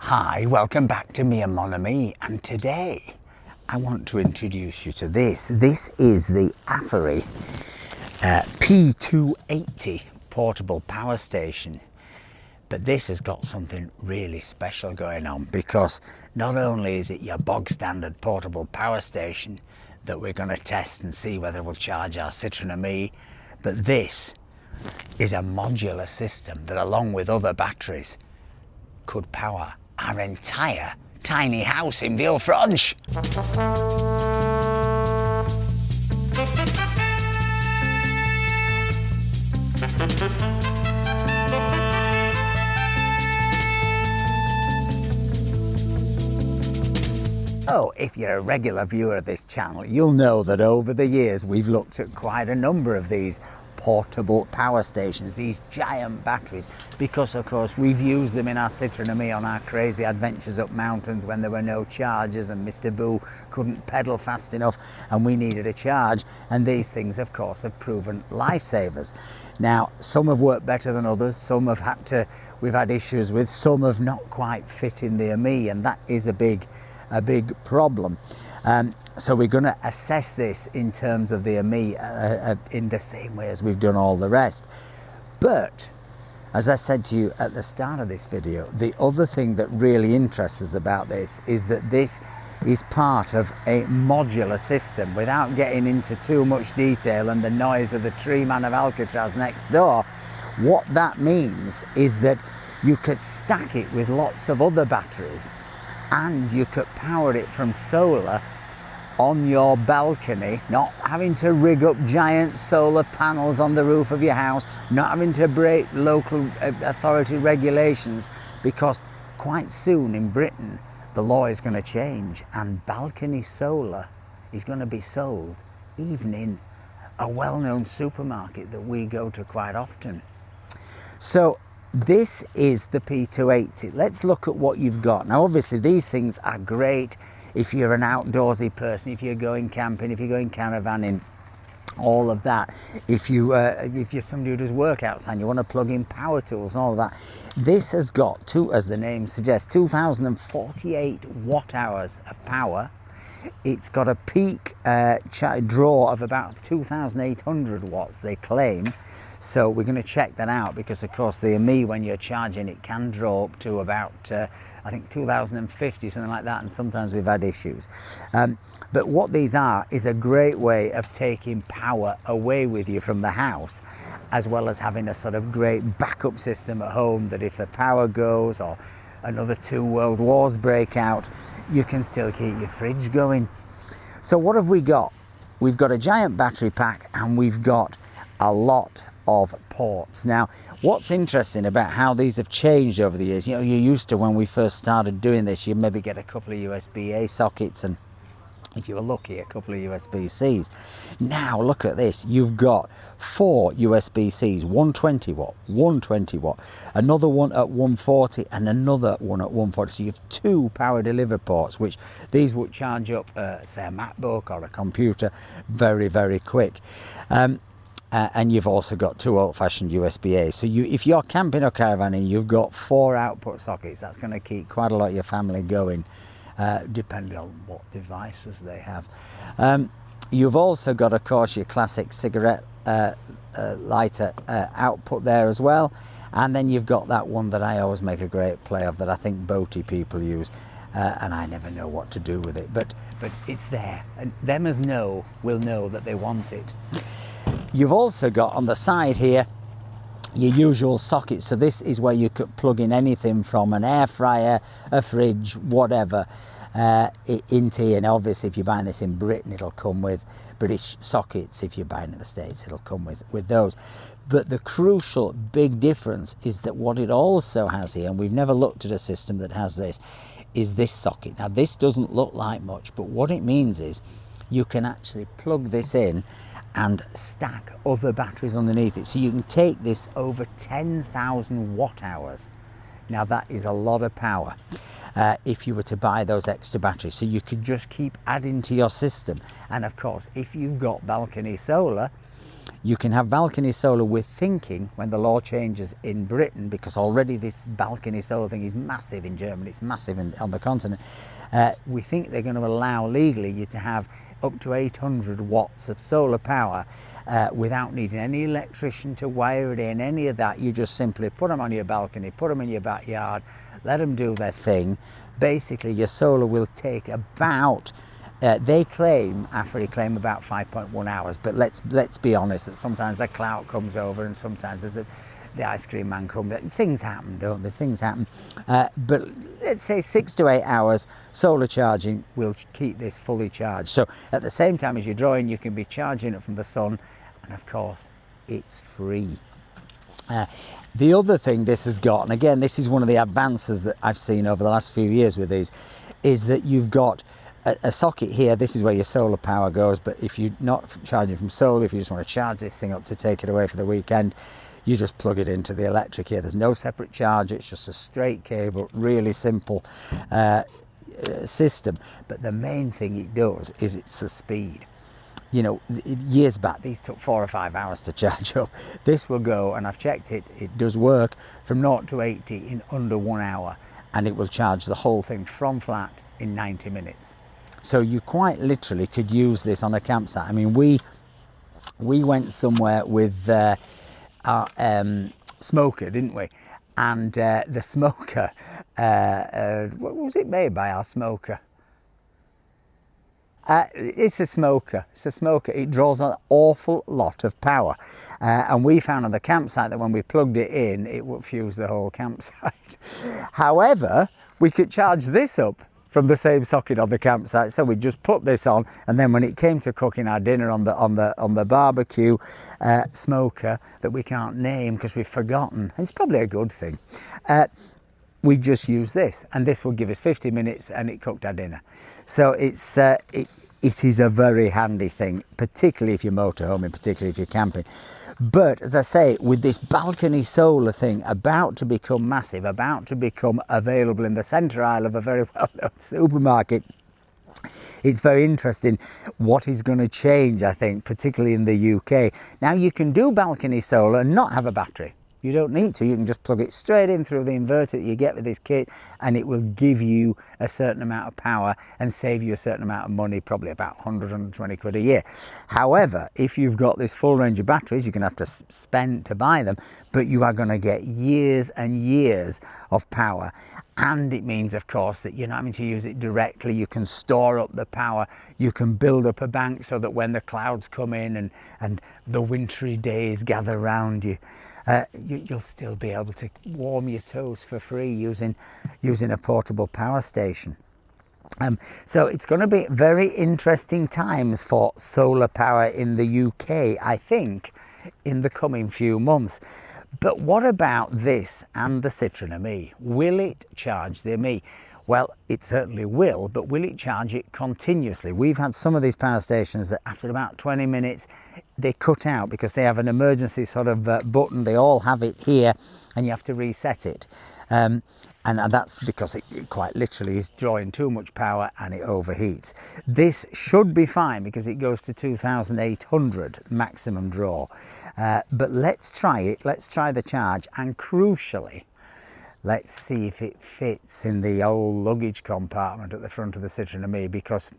Hi, welcome back to me and Mon Ami, and today I want to introduce you to this. This is the Aferiy P280 portable power station. But this has got something really special going on, because not only is it your bog standard portable power station that we're going to test and see whether it will charge our Citroen Ami, but this is a modular system that, along with other batteries, could power our entire tiny house in Villefranche. Oh, if you're a regular viewer of this channel, you'll know that over the years we've looked at quite a number of these portable power stations, these giant batteries, because of course we've used them in our Citroen Ami on our crazy adventures up mountains when there were no chargers and Mr. Boo couldn't pedal fast enough and we needed a charge, and these things of course have proven lifesavers. Now, some have worked better than others, some we've had issues with, some have not quite fit in the Ami, and that is a big problem. So we're going to assess this in terms of the Ami in the same way as we've done all the rest. But as I said to you at the start of this video, the other thing that really interests us about this is that this is part of a modular system. Without getting into too much detail and the noise of the tree man of Alcatraz next door, what that means is that you could stack it with lots of other batteries, and you could power it from solar on your balcony, not having to rig up giant solar panels on the roof of your house, not having to break local authority regulations, because quite soon in Britain the law is going to change and balcony solar is going to be sold even in a well-known supermarket that we go to quite often. So this is the P280. Let's look at what you've got. Now obviously these things are great if you're an outdoorsy person, if you're going camping, if you're going caravanning, all of that. If you're somebody who does workouts and you want to plug in power tools and all of that. This has got, as the name suggests, 2048 watt hours of power. It's got a peak draw of about 2,800 watts, they claim. So we're going to check that out, because of course the Ami, when you're charging it, can draw up to about I think 2050, something like that, and sometimes we've had issues. But what these are is a great way of taking power away with you from the house, as well as having a sort of great backup system at home, that if the power goes or another 2 world wars break out, you can still keep your fridge going. So what have we got? We've got a giant battery pack, and we've got a lot of ports. Now what's interesting about how these have changed over the years, you know, you used to, when we first started doing this, you maybe get a couple of USB-A sockets and, if you were lucky, a couple of USB-Cs. Now look at this, you've got 4 USB-Cs, 120 watt, 120 watt, another one at 140 and another one at 140. So you have 2 power deliver ports, which these would charge up say a MacBook or a computer very, very quick. And you've also got 2 old-fashioned USB-A. So if you're camping or caravanning, you've got 4 output sockets. That's going to keep quite a lot of your family going, depending on what devices they have. You've also got, of course, your classic cigarette lighter output there as well. And then you've got that one that I always make a great play of, that I think boaty people use. And I never know what to do with it. But it's there. And them as know will know that they want it. You've also got on the side here your usual sockets. So this is where you could plug in anything from an air fryer, a fridge, whatever, into here. And obviously if you're buying this in Britain, it'll come with British sockets. If you're buying in the States, it'll come with those. But the crucial big difference is that what it also has here, and we've never looked at a system that has this, is this socket. Now this doesn't look like much, but what it means is you can actually plug this in and stack other batteries underneath it. So you can take this over 10,000 watt hours. Now that is a lot of power if you were to buy those extra batteries. So you could just keep adding to your system. And of course, if you've got balcony solar, You can have balcony solar. We're thinking when the law changes in Britain, because already this balcony solar thing is massive in Germany, it's massive on the continent. We think they're going to allow legally you to have up to 800 watts of solar power without needing any electrician to wire it in, any of that. You just simply put them on your balcony, put them in your backyard, let them do their thing. Basically, your solar will take about, Aferiy claim about 5.1 hours, but let's be honest that sometimes the cloud comes over and sometimes the ice cream man comes. Things happen, don't they? Things happen. But let's say 6 to 8 hours solar charging will keep this fully charged. So at the same time as you're drawing, you can be charging it from the sun, and of course, it's free. The other thing this has got, and again, this is one of the advances that I've seen over the last few years with these, is that you've got a socket here. This is where your solar power goes, but if you're not charging from solar, if you just want to charge this thing up to take it away for the weekend, you just plug it into the electric here. There's no separate charger, it's just a straight cable, really simple system. But the main thing it does is it's the speed. You know, years back, these took 4 or 5 hours to charge up. This will go, and I've checked it, it does work from 0 to 80 in under 1 hour, and it will charge the whole thing from flat in 90 minutes. So you quite literally could use this on a campsite. I mean, we went somewhere with our smoker, didn't we? And the smoker, what was it made by, our smoker? It's a smoker. It's a smoker. It draws an awful lot of power, and we found on the campsite that when we plugged it in, it would fuse the whole campsite. However, we could charge this up from the same socket on the campsite, so we just put this on, and then when it came to cooking our dinner on the barbecue smoker that we can't name because we've forgotten, and it's probably a good thing, we just use this, and this will give us 50 minutes and it cooked our dinner. So it is a very handy thing, particularly if you're motorhoming, particularly if you're camping. But as I say, with this balcony solar thing about to become massive, about to become available in the centre aisle of a very well-known supermarket, it's very interesting what is going to change, I think, particularly in the UK. Now, you can do balcony solar and not have a battery. You don't need to. You can just plug it straight in through the inverter that you get with this kit, and it will give you a certain amount of power and save you a certain amount of money, probably about 100, 120 quid a year. However, if you've got this full range of batteries, you're going to have to spend to buy them, but you are going to get years and years of power. And it means, of course, that you're not having to use it directly. You can store up the power. You can build up a bank so that when the clouds come in and the wintry days gather around you, you'll still be able to warm your toes for free using a portable power station. So it's going to be very interesting times for solar power in the UK, I think, in the coming few months. But what about this and the Citroen Ami? Will it charge the Ami? Well, it certainly will, but will it charge it continuously? We've had some of these power stations that after about 20 minutes, they cut out because they have an emergency sort of button. They all have it here, and you have to reset it. And that's because it quite literally is drawing too much power and it overheats. This should be fine because it goes to 2,800 maximum draw. But let's try it. Let's try the charge, and crucially, let's see if it fits in the old luggage compartment at the front of the Citroen Ami, because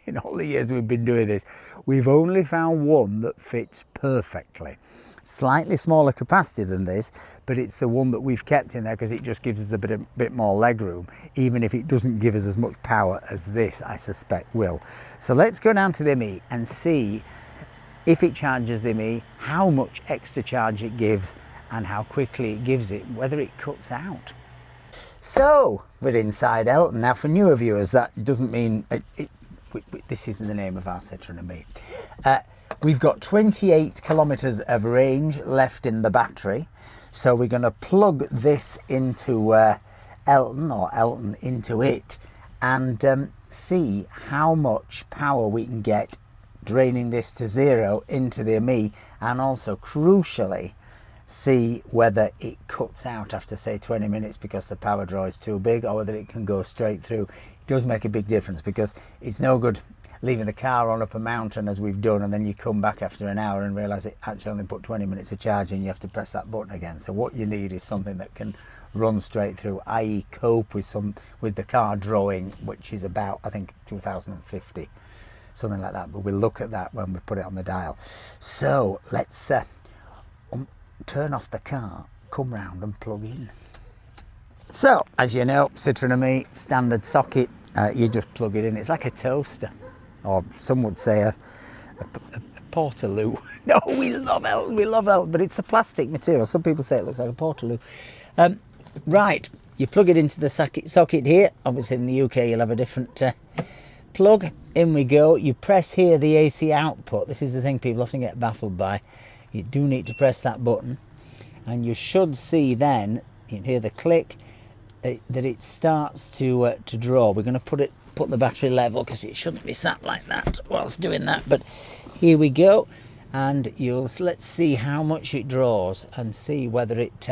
in all the years we've been doing this, we've only found one that fits perfectly. Slightly smaller capacity than this, but it's the one that we've kept in there because it just gives us a bit more leg room, even if it doesn't give us as much power as this, I suspect, will. So let's go down to the Ami and see if it charges the Ami, how much extra charge it gives, and how quickly it gives it, whether it cuts out. So we're inside Elton. Now, for newer viewers, that doesn't mean this isn't the name of our Citroen Ami. We've got 28 kilometers of range left in the battery, so we're going to plug this into Elton into it, and see how much power we can get draining this to zero into the Ami, and also crucially see whether it cuts out after, say, 20 minutes because the power draw is too big, or whether it can go straight through. It does make a big difference, because it's no good leaving the car on up a mountain as we've done, and then you come back after an hour and realise it actually only put 20 minutes of charge in, you have to press that button again. So what you need is something that can run straight through, i.e. cope with the car drawing, which is about, I think, 2050, something like that. But we'll look at that when we put it on the dial. So let's turn off the car, come round and plug in. So, as you know, Citroen Ami, standard socket, you just plug it in. It's like a toaster, or some would say a portaloo. No, we love Elton, but it's the plastic material. Some people say it looks like a portaloo. Right, you plug it into the socket here. Obviously in the UK you'll have a different plug. In we go. You press here the AC output. This is the thing people often get baffled by. You do need to press that button, and you should see then, you can hear the click, that it starts to draw. We're going to put the battery level, because it shouldn't be sat like that whilst doing that, but here we go. And let's see how much it draws and see whether it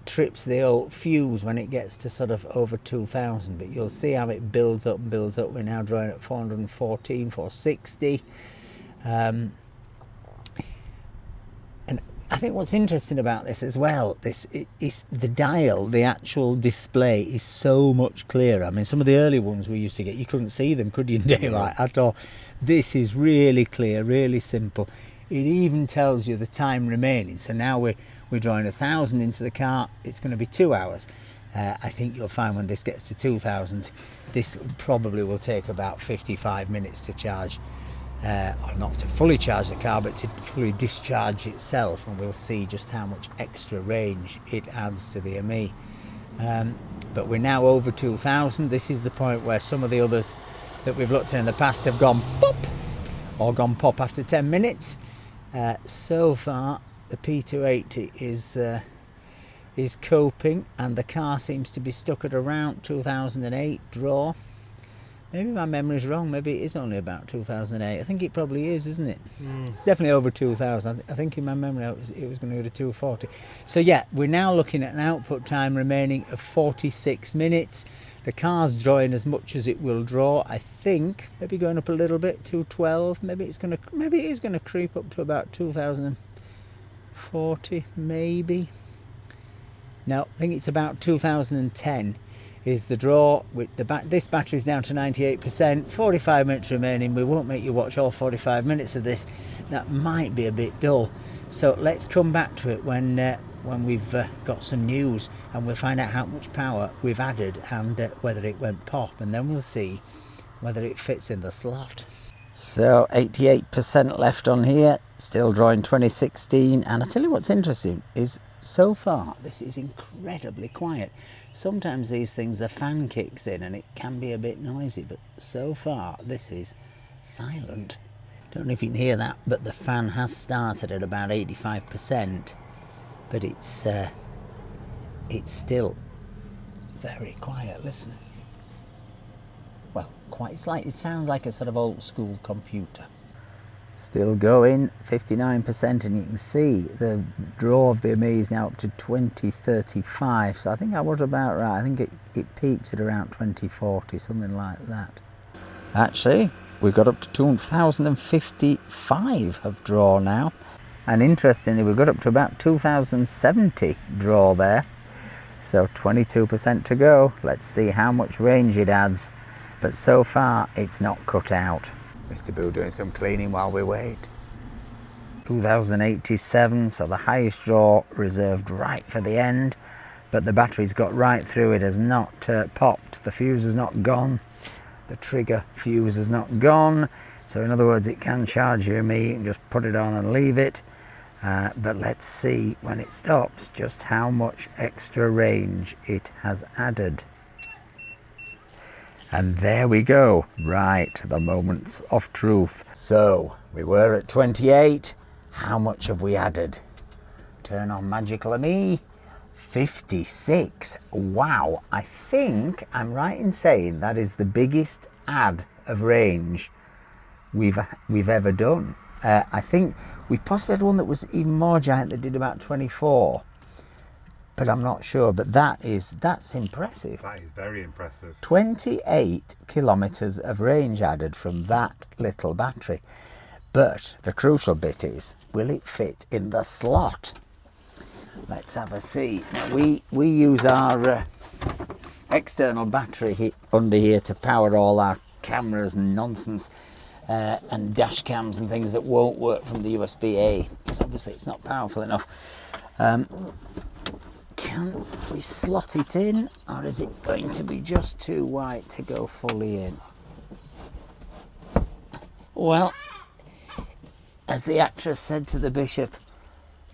trips the old fuse when it gets to sort of over 2000. But you'll see how it builds up and builds up. We're now drawing at 414, 460. And I think what's interesting about this as well, is the dial, the actual display is so much clearer. I mean, some of the early ones we used to get, you couldn't see them, could you, in daylight at all? This is really clear, really simple. It even tells you the time remaining. So now we're drawing 1,000 into the car. It's going to be 2 hours. I think you'll find when this gets to 2,000, this probably will take about 55 minutes to charge. Or not to fully charge the car, but to fully discharge itself, and we'll see just how much extra range it adds to the Ami. But we're now over 2,000. This is the point where some of the others that we've looked at in the past have gone pop, or gone pop after 10 minutes. So far the P280 is coping, and the car seems to be stuck at around 2008 draw. Maybe my memory's wrong, maybe it is only about 2008. I think it probably is, isn't it? It's definitely over 2000. I think in my memory it was going to go to 240. So yeah, we're now looking at an output time remaining of 46 minutes. The car's drawing as much as it will draw. I think maybe going up a little bit, 212. Maybe it is going to creep up to about 2040, maybe. No, I think it's about 2010. Is the draw. With this battery's down to 98%, 45 minutes remaining. We won't make you watch all 45 minutes of this. That might be a bit dull. So let's come back to it when we've got some news, and we'll find out how much power we've added and whether it went pop, and then we'll see whether it fits in the slot. So 88% left on here, still drawing 2016, and I tell you what's interesting is so far this is incredibly quiet. Sometimes these things, the fan kicks in and it can be a bit noisy, but so far this is silent. Don't know if you can hear that, but the fan has started at about 85%, but it's still very quiet. Listen. Well, it sounds like a sort of old school computer. Still going, 59%, and you can see the draw of the Ami is now up to 2035, so I think I was about right. I think it peaks at around 2040, something like that. Actually, we've got up to 2055 of draw now, and interestingly we've got up to about 2070 draw there, so 22% to go. Let's see how much range it adds, but so far it's not cut out. Mr. Boo doing some cleaning while we wait. 2087, so the highest draw reserved right for the end, but the battery's got right through. It has not popped. The fuse has not gone. The trigger fuse has not gone. So in other words, it can charge your Ami. You can just put it on and leave it. But let's see when it stops just how much extra range it has added. And there we go, right, the moments of truth. So, we were at 28, how much have we added? Turn on Magical Ami, 56, wow, I think I'm right in saying that is the biggest add of range we've ever done. I think we possibly had one that was even more giant that did about 24. but I'm not sure. But that's impressive. That is very impressive. 28 kilometres of range added from that little battery. But the crucial bit is, will it fit in the slot? Let's have a see. Now we use our external battery under here to power all our cameras and nonsense, and dash cams and things that won't work from the USB-A, because obviously it's not powerful enough. Can we slot it in, or is it going to be just too wide to go fully in? Well, as the actress said to the bishop,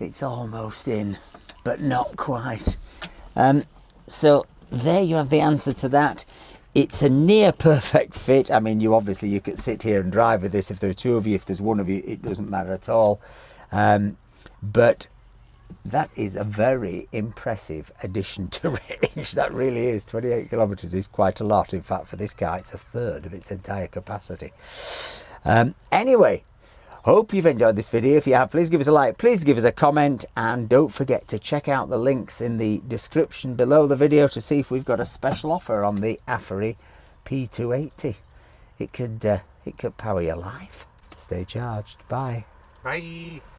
it's almost in, but not quite. So there you have the answer to that. It's a near perfect fit. I mean, you could sit here and drive with this. If there are two of you, if there's one of you, it doesn't matter at all. But that is a very impressive addition to range. That really is. 28 kilometres is quite a lot. In fact, for this car, it's a third of its entire capacity. Anyway, hope you've enjoyed this video. If you have, please give us a like, please give us a comment, and don't forget to check out the links in the description below the video to see if we've got a special offer on the Aferiy P280. It could power your life. Stay charged. Bye. Bye.